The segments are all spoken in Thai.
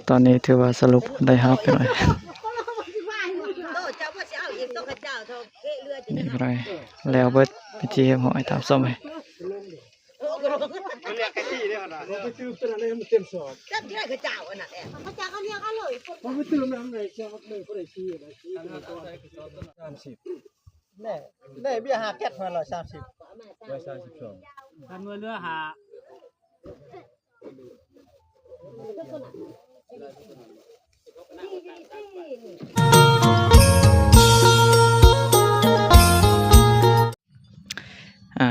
ตอนนี้ถือว่าสรุปได้ฮับไปหน่อยนี่ไปหน่อยแล้วเบิดไปจีหอยตามส้มไปมันเรียกกะจี้ได้ขนาดนี้ไปตื้มตัวนั้นมันเต็มสอบจับที่ไหนก็เจ้าอันนั้นแหละเขาเจ้าเขาเรียกเขาเลยมันไปตื้มน้ำไหนเจ้าเลยก็ได้ชี้อะไรชี้30แน่เบี้ยหาแก๊สมา130ทันเรือหา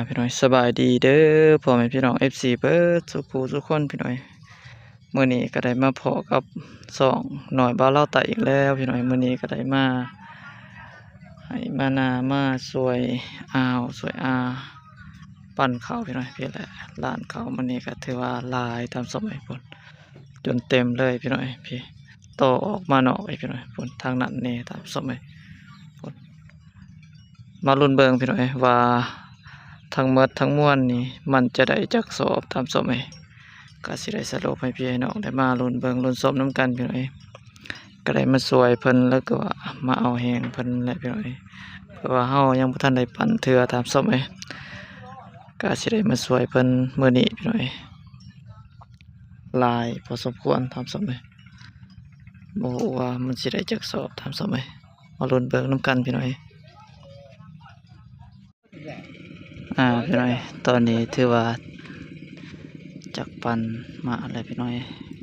พี่น้อยสบายดีเด้อพ่อแม่พี่น้อง FC เบิดทุกผู้ทุกคนพี่น้อยมื้อนี้ก็ได้มาพอกับ2หน่อยบ้าวเล่าไตอีกแล้วพี่น้อยมื้อนี้ก็ได้มาให้มานามาสวยสวยปั่นข้าวพี่น้อยพี่แหละร้านข้าวมื้อนี้ก็ถือว่าหลายตามสมัยพุ่นจนเต็มเลยพี่น้อยพี่ต่อออกมานอกพี่น้อยพุ่นทางนั้นนี่ตามสมัยพุ่นมาลุ้นเบิ่งพี่น้อยว่าทั้งหมดทั้งมวลนี่มันจะได้จักสอบตามสมัยก็สิได้สรุปให้พี่น้องได้มาลุ้นเบิ่งลุ้นสอบน้ำกันพี่น้อยก็ได้มาสวยเพิ่นแล้วก็มาเอาแหงเพิ่นแหละพี่น้อยเพราะว่าเฮายังบ่ทันได้ปั่นเทื่อตามสมัยก็สิได้มาสวยเพิ่นมื้อนี้พี่น้อยหลายพอสมควรตามสมัยบ่ฮู้ว่ามันสิได้จักสอบตามสมัยมาลุ้นเบิ่งน้ำกันพี่น้อยพี่น้อยตอนนี้ถือว่าจักปันมาอะไรพี่น้อย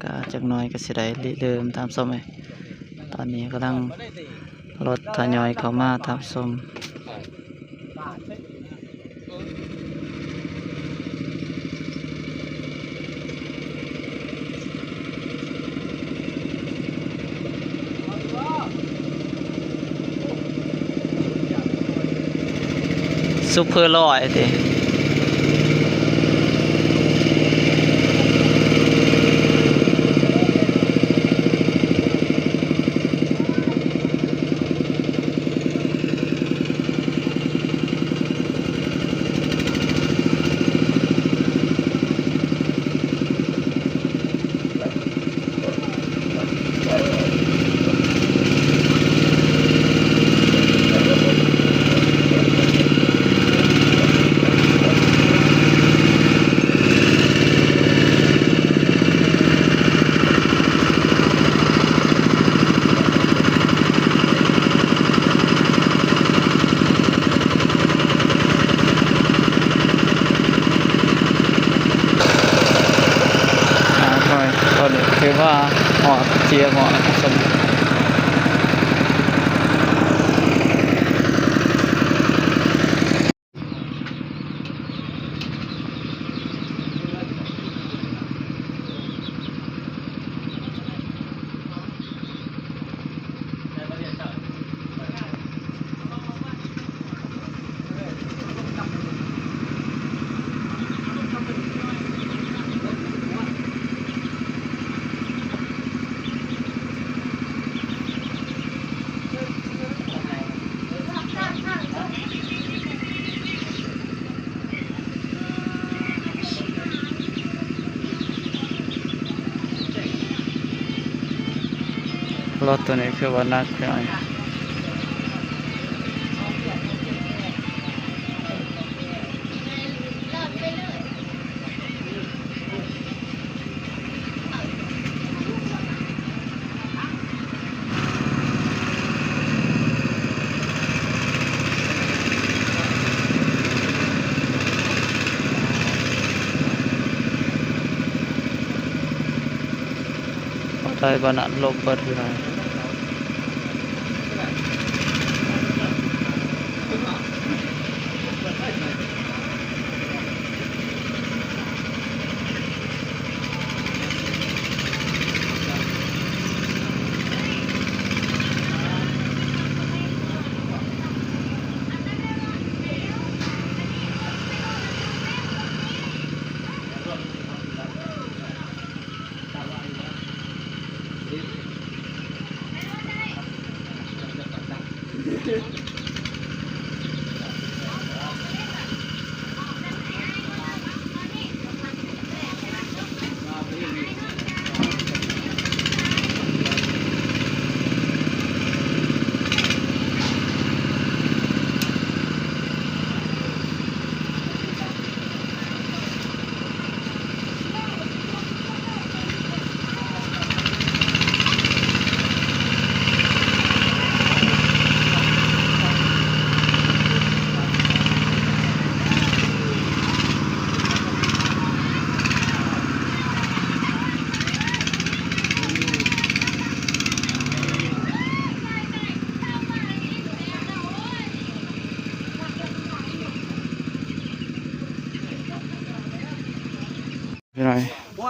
ก็จักน้อยก็สิได้เริ่มตามส้มเลยตอนนี้กำลังรถทยอยเข้ามาตามส้มซุปเปอร์ลอยสิถือว่าหอดเจียหอดสมรถตัวนี้คือว่านักไปหน่อยได้บ้านลบเปิดอยู่ไหน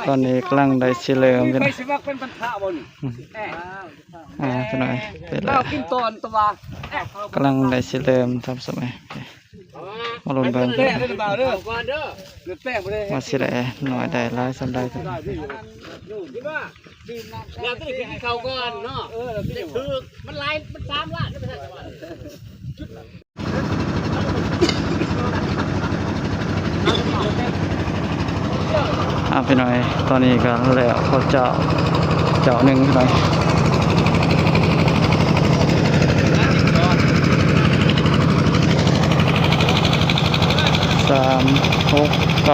ตอนนี้กำลังได้สิเริ่ม มี พี่ ไป น้อย สิว่าเป็นปัญหาบ่นี่พี่น้อยเป็นแล้ เรา ว กินตอนตัว กำลังได้สิเริ่มทำสมัยมาลุ้นเบิ่ง แป้งได้หรือเปล่าเด้อก่อนเด้อเลือดแป้งบ่ได้ ว่าสิได้หน่อยได้หลายสำใดพี่น้อย เราต้องกินข้าวก่อนเนาะคือมันลายมัน3ล้านไม่ใช่ว่า พี่น้อยตอนนี้ก็แล้วเขาเจ้าหนึ่งพี่น้อย3 6 9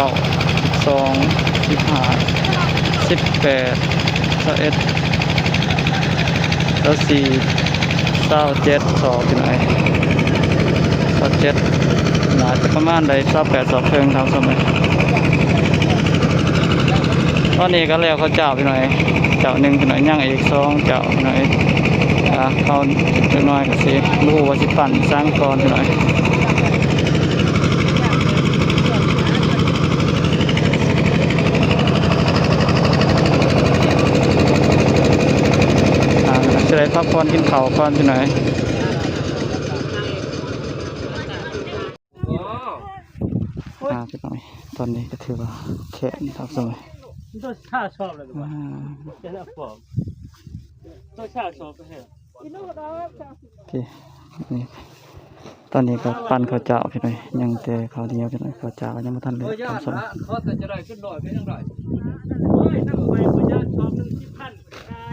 12 15 18 21 24 27 2พี่น้อย27น่าจะประมาณได้28 2เพิ่งทำสมัยตอนนี้ก็แล้วเขาเจ้าพี่หน่อยเจ้าหนึ่งพี่หน่อยย่างอีก2เจ้าพี่หน่อยเขาจักหน่อยก็สิรู้ว่าสิปั่นสร้างก่อนพี่หน่อยสิได้พักผ่อนกินข้าวก่อนพี่หน่อยพี่หน่อยตอนนี้ก็ถือว่าแขนทับสมัยตัวชาชอบเลยว่าจะน่าฟอมตัวชาชอบไปเหรอพี่นี่ตอนนี้ก็ปั่นข้าวเจ้าพี่หน่อยยังแต่ข้าวเดียวพี่หน่อยข้าวเจ้ายังไม่ทันเลยทำสมัย เขาแต่จะได้ขึ้นหน่อยไม่ต้องได้โอ้ยนักไปพญาชอบ1,000ได้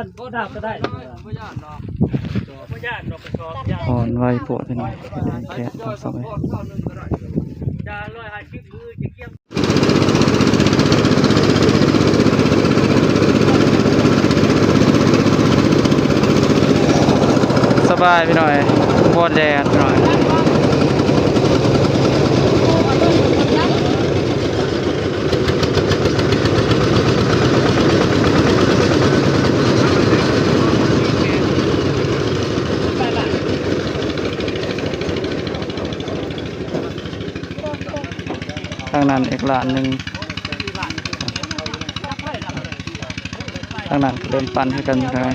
10,000ก็ได้ก็ได้พญาเนาะพญาดอกกระชอบยา อ่อนไหวปวดพี่หน่อยแขนทับสมัย ยา150มือจะเกี่ยม สบายพี่หน่อยบอดแดดพี่หน่อยทางนั้นอีกร้านหนึ่งทางนั้นเริ่มปั่นให้กันพี่หน่อย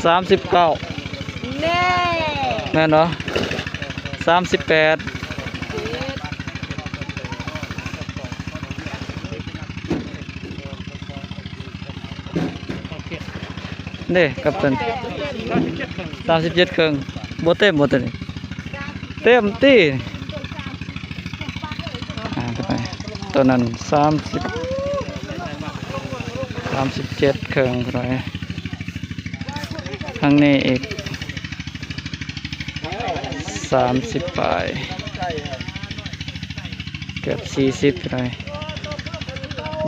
39แน่ แม่นเนาะ38นี่กับตัน37ครึ่งบ่เต็มบ่ตัวนี้เต็มตีไปตัวนั้น37ครึ่งไปทางนี้อีก30ปลายเกือบ40หน่อย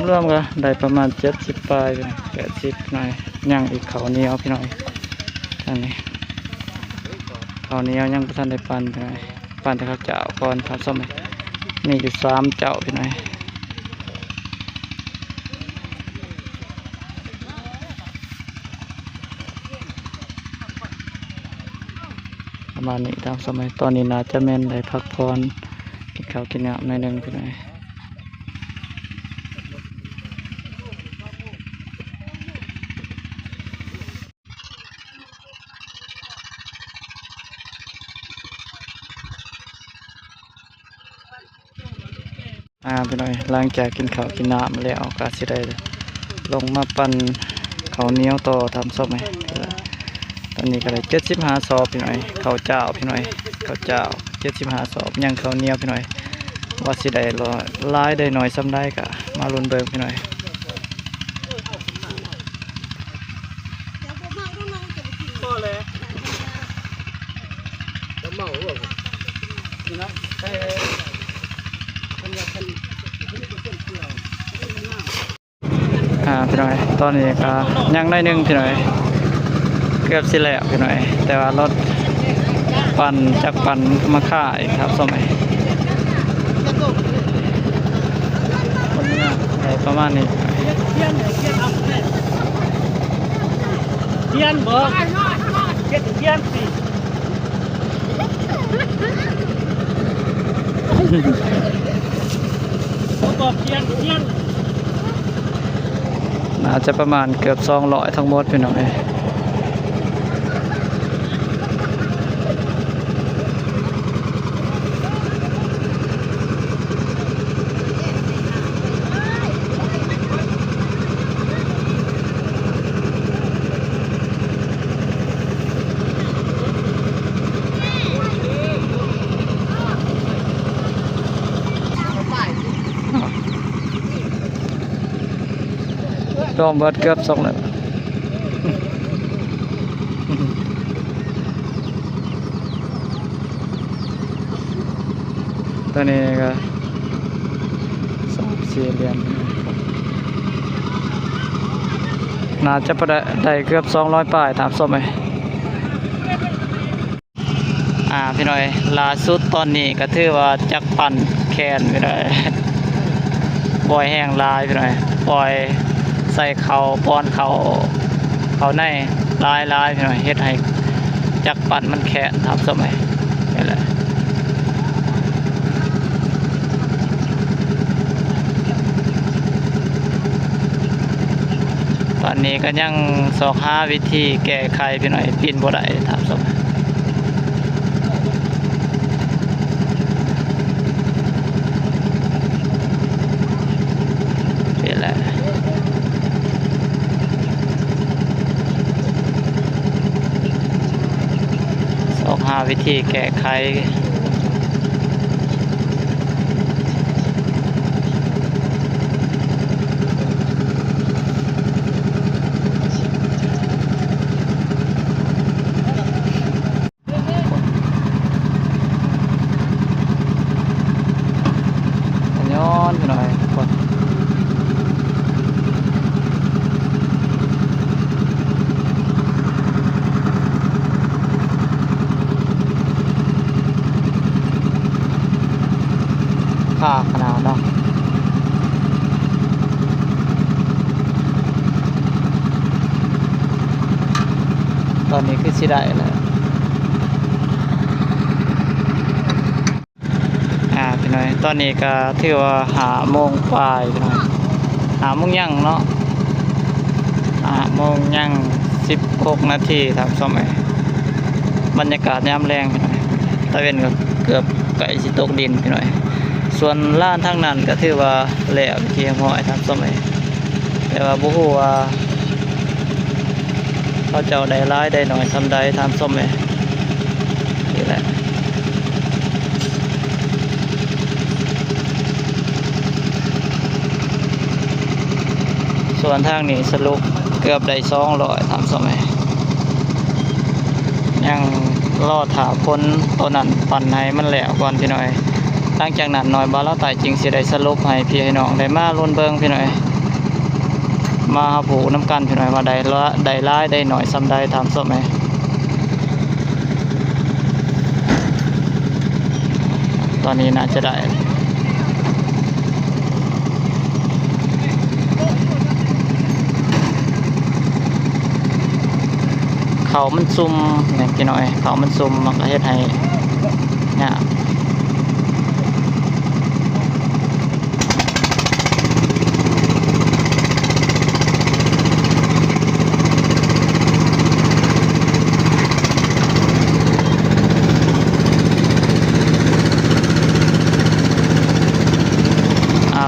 รวมก็ได้ประมาณ70ปลาย80หน่อยย่างอีกข้าวเหนียวพี่น้อยอันนี้ข้าวเหนียวยังบ่ทันได้ปั่นพี่น้อยปั่นแต่ข้าวเจ้าก่อนครับสมัยนี่อยู่3เจ้าพี่น้อยประมาณนี้ตามสมัยตอนนี้น่าจะแม่นได้พักผ่อนกินข้าวกินน้ำหน่อยหนึงพี่น้อยพี่น้อยหลังจากกินข้าวกินน้ำแล้วก็สิได้ลงมาปั่นข้าวเหนียวต่อทำสมัยตอนนี้ก็ได้75 สอบพี่น้อยข้าวเจ้าพี่น้อยข้าวเจ้า75 สอบยังข้าวเหนียวพี่น้อยว่าสิได้หลายได้น้อยซ้ำได้ก็มาลุ้นเบิ่งพี่น้อย ก็เลยจะเมาหรือเปล่านี่นะคนอยากเป็นพี่น้อยตอนนี้ก็ยังได้หนึ่งพี่น้อยเกือบสิแล้วพี่น้อยแต่ว่ารถปั่นจากปั่นมาค่ายครับสมัยคนนี้ได้ประมาณนี้ ทียนบ่เฮ็ดเทียนสิบ่ตอบเทียนน่าจะประมาณเกือบ200ทั้งหมดพี่น้องรวมเบิดเกือบ2แล้วตัวนี้ก็2-4เหรียญน่าจะได้เกือบ200ปลายตามส้มไหมพี่น้อยล่าสุดตอนนี้ก็ถือว่าจักปั่นแคนพี่น้อยปล่อยแห้งลายพี่น้อยปล่อยใส่เขาป้อนเขาในลายพี่น้อยเฮ็ดให้จักปั่นมันแคนตามส้มไหมนี่แหละตอนนี้ก็ยังสอกหาวิธีแก้ไขพี่น้อยปีนบ่ได้ตามส้มหาวิธีแก้ไขย้อนไปหน่อยคนขนาดเนาะตอนนี้คือสิได้แล้วพี่น้อยตอนนี้ก็ถือว่า5:00 ปลายพี่น้อย5:00ยังเนาะ5:00ยัง16 นาทีครับสมัยบรรยากาศยามแรงพี่น้อยตะเวนก็เกือบใกล้สิตกดินพี่น้อยส่วนล้านทางนั้นก็ถือว่าแล้วเทียมห้อยทำสมัยแต่ว่าบ่ฮู้ว่าเขาเจ้าได้ร้ายได้หน่อยซำใดทำสมัยนี่แหละส่วนทางนี้สรุปเกือบได้200ทำสมัยยังรอถาพ้นตัวนั้นปั่นให้มันแล้วก่อนพี่น้อยหลังจากนั้นหน่อยบ่เราตายจริงสิได้สรุปให้พี่น้องได้มาลุ้นเบิ่งพี่น้อยมาหาผู้นำกันพี่น้อยว่าได้หลายได้หน่อยซำใดถามสดไหมตอนนี้น่าจะได้เขามันซุ่มเนี่ยพี่น้อยเขามันซุ่มมันก็เฮ็ดให้เนี่ย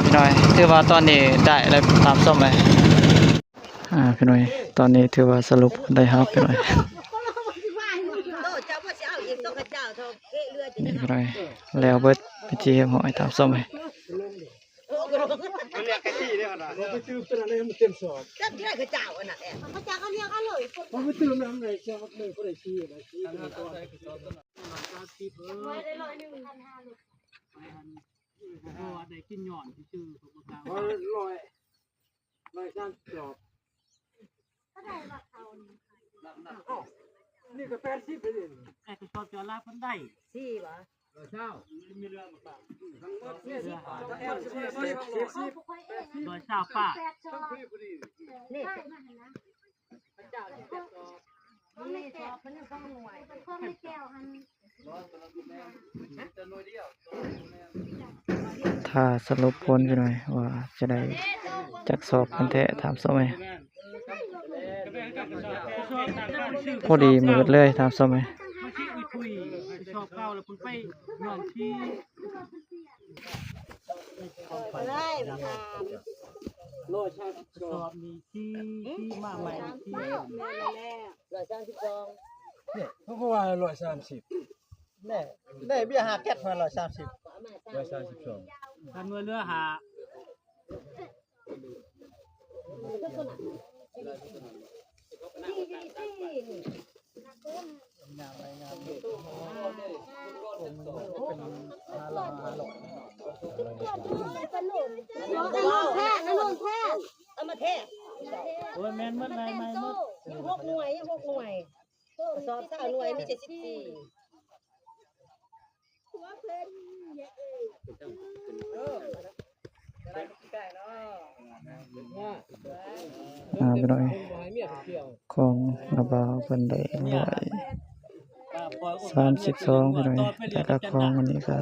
พี่น้อยถือว่าตอนนี้ได้แล้วตามส้มไหมพี่น้อยตอนนี้ถือว่าสรุปได้ครับพี่น้อยนี่พี่น้อยแล้วเบิดไปจีหอยตามส้มไหมเรียกกะจี้ได้ขนาดไปตื้มตัวนั้นให้มันเต็มสอบจับที่ไหนก็เจ้าอันนั้นแหละเขาเจ้าเขาเรียกเขาเลยมันไปตื้มน้ำไหนเช้ามือบ่ได้ชี้นะชี้ตัวตัวได้กินหย่อนชื่อตัวกลางลอยสร้างจอบนี่ก็80ไปดิไอ้ก็ชอบจอลาเพิ่นได้สี่บ่เช้ามีเรือมาฝากทั้งหมดโดยชาวป้านี่ ไม่แก้วมันต้องหน่วยเพิ่มไม่แก้วอัน ถ้าสรุปผลพี่น้อยว่าจะได้จักสอบกันแท้ถามสมัยพอดีมืดเลยถามสมัย มาที่คุยชอบเก่าแล้วคุณไปนอนที่ ได้ค่ะ โลชาสอบมีที่มาใหม่ที่เนี่ยเพราะว่า130ได้เบี้ยหาแก๊สมา130การเงินเรือหาเอามาแท้ โอ้ยแม่นมันไหนไม่หมด ยัง6 หน่วยสอบ3 หน่วยมี74ไปหน่อยของระบาวเพิ่นได้132ไปหน่อยแต่ละของอันนี้ก็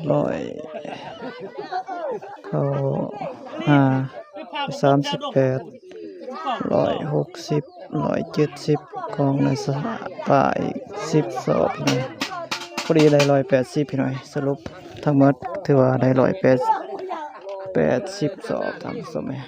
100เข้า538 160 170ของในสหป่าอีก10สอบพี่น้อยพอดีได้180พี่น้อยสรุปทั้งหมดถือว่าได้180สอบตามสมัย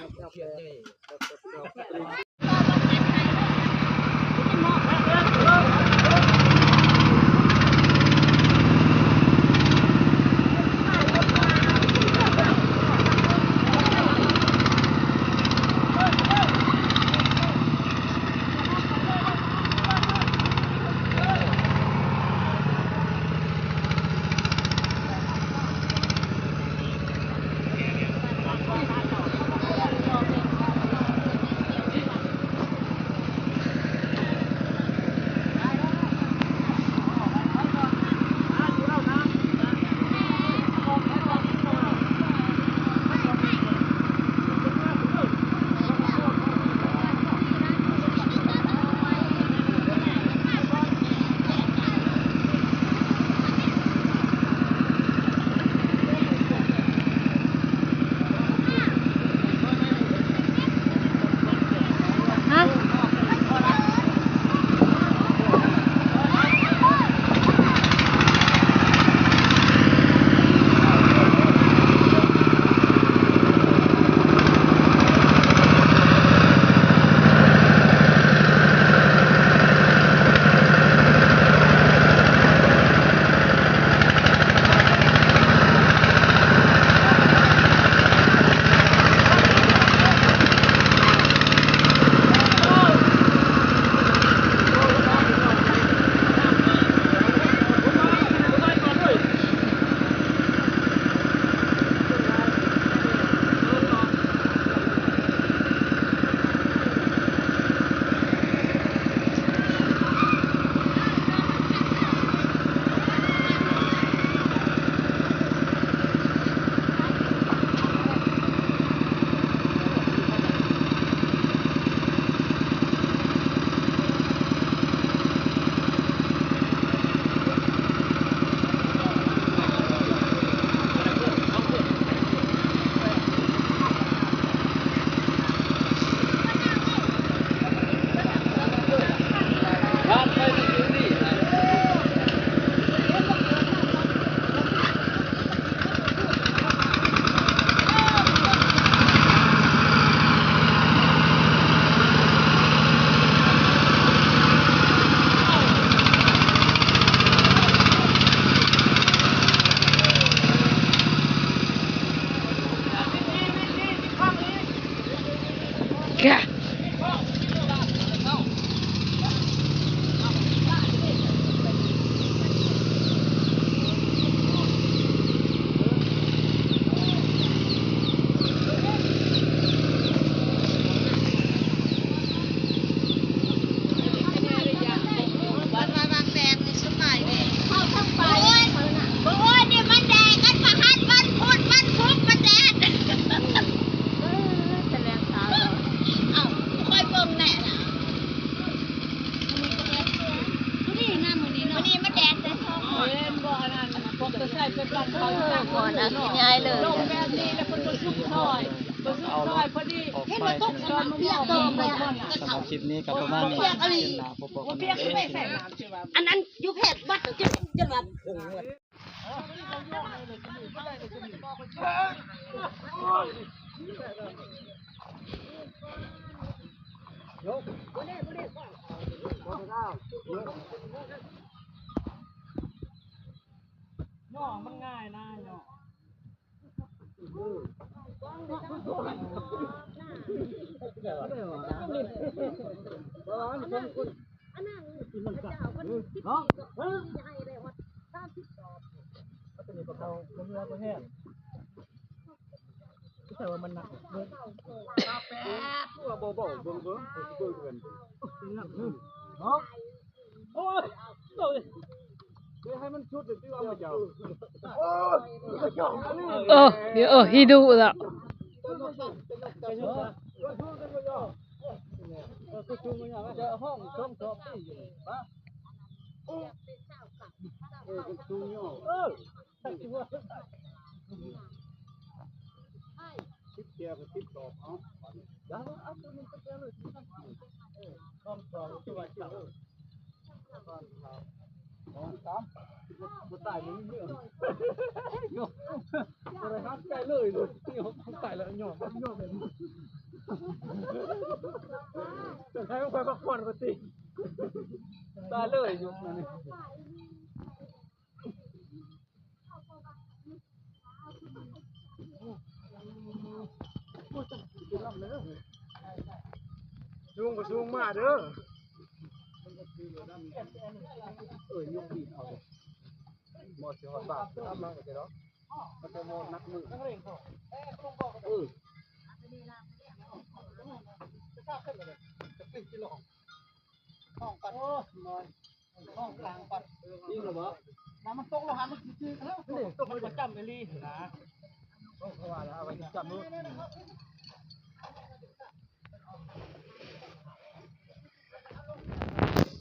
ก่อนอ่ะง่ายเลย เอารถออกไปสำหรับคลิปนี้ก็ประมาณนี้เช่นหนาพบกันใหม่เด้อ อันนั้นอยู่เพจบัดจนว่า น้องมันง่ายนะเนาะhe do that. ให้ไปพักผ่อนปกติตายเลยอยู่นั่นนี่ลุงก็สูงมาเด้อยุคปีเอาหมดสิฮอดบาททำมาก็ได้เนาะมันจะมองนักมือห้องกลางปัดยิงหรอบ่น้ำมันตกแล้วหันมันจืดๆแล้วตกมันประจำไปลีนะต้องว่าแล้วเอาไว้จำมือ